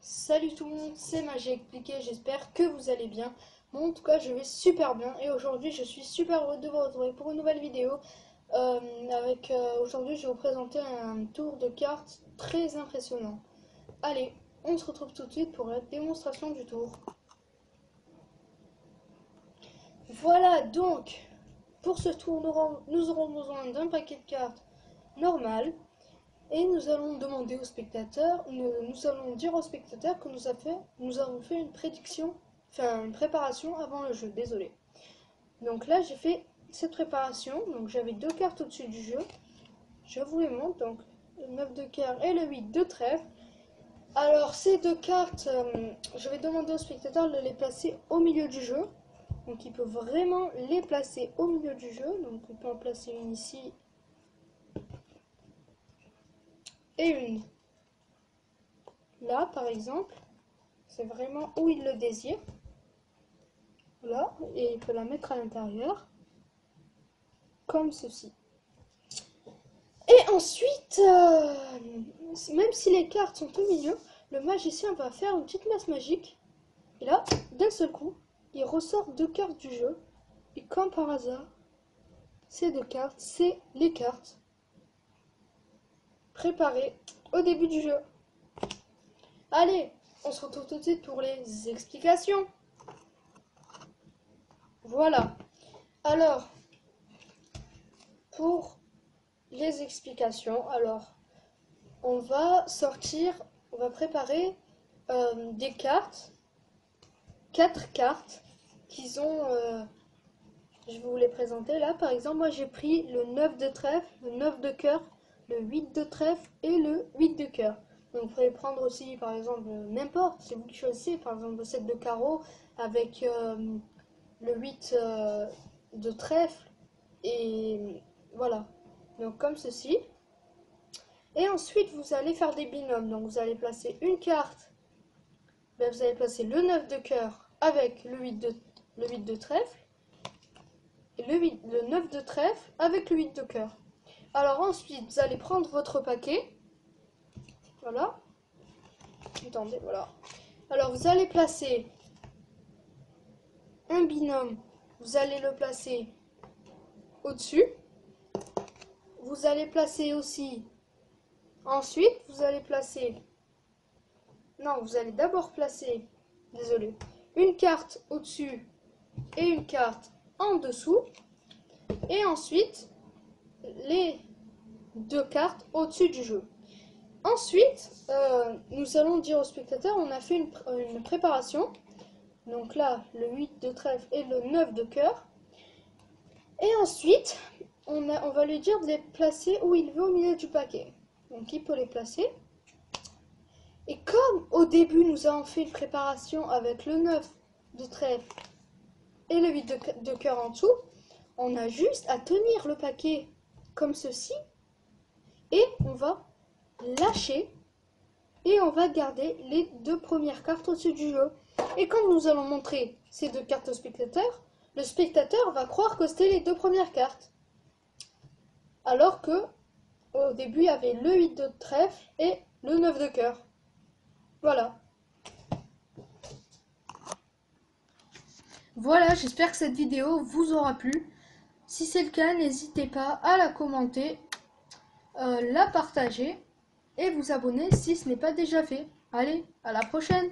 Salut tout le monde, c'est Magie Expliqué, j'espère que vous allez bien. Moi en tout cas je vais super bien et aujourd'hui je suis super heureux de vous retrouver pour une nouvelle vidéo. Aujourd'hui je vais vous présenter un tour de cartes très impressionnant. Allez, on se retrouve tout de suite pour la démonstration du tour. Voilà donc, pour ce tour nous aurons besoin d'un paquet de cartes normal. Et nous allons demander aux spectateurs, nous allons dire aux spectateurs que nous avons fait une prédiction, enfin une préparation avant le jeu, désolé. Donc là j'ai fait cette préparation, donc j'avais deux cartes au-dessus du jeu. Je vous les montre, donc le 9 de cœur et le 8 de trèfle. Alors ces deux cartes, je vais demander aux spectateurs de les placer au milieu du jeu. Donc ils peuvent vraiment les placer au milieu du jeu, donc ils peuvent en placer une ici. Et une là par exemple, c'est vraiment où il le désire. Là, et il peut la mettre à l'intérieur, comme ceci. Et ensuite, même si les cartes sont au milieu, le magicien va faire une petite masse magique. Et là, d'un seul coup, il ressort deux cartes du jeu. Et comme par hasard, ces deux cartes, c'est les cartes préparées au début du jeu. Allez, on se retrouve tout de suite pour les explications. Voilà. Alors, pour les explications, alors, on va préparer des cartes, 4 cartes qu'ils ont, je vais vous les présenter là. Par exemple, moi j'ai pris le 9 de trèfle, le 9 de cœur, le 8 de trèfle et le 8 de cœur. Donc vous pouvez prendre aussi par exemple n'importe, c'est vous qui choisissez, par exemple le 7 de carreau avec le 8 de trèfle et voilà. Donc comme ceci. Et ensuite vous allez faire des binômes. Donc vous allez placer une carte, vous allez placer le 9 de cœur avec le 8 de trèfle. Et le 9 de trèfle avec le 8 de cœur. Alors ensuite, vous allez prendre votre paquet. Voilà. Attendez, voilà. Alors vous allez placer un binôme. Vous allez le placer au-dessus. Vous allez placer aussi... Ensuite, vous allez placer... Non, vous allez d'abord placer... Désolé. Une carte au-dessus et une carte en dessous. Et ensuite, les deux cartes au-dessus du jeu. Ensuite, nous allons dire aux spectateurs, on a fait une préparation. Donc là, le 8 de trèfle et le 9 de cœur. Et ensuite, on va lui dire de les placer où il veut au milieu du paquet. Donc il peut les placer. Et comme au début, nous avons fait une préparation avec le 9 de trèfle et le 8 de cœur en dessous, on a juste à tenir le paquet comme ceci. Et on va lâcher et on va garder les deux premières cartes au-dessus du jeu. Et quand nous allons montrer ces deux cartes au spectateur, le spectateur va croire que c'était les deux premières cartes. Alors que au début, il y avait le 8 de trèfle et le 9 de cœur. Voilà. Voilà, j'espère que cette vidéo vous aura plu. Si c'est le cas, n'hésitez pas à la commenter, la partager et vous abonner si ce n'est pas déjà fait. Allez, à la prochaine!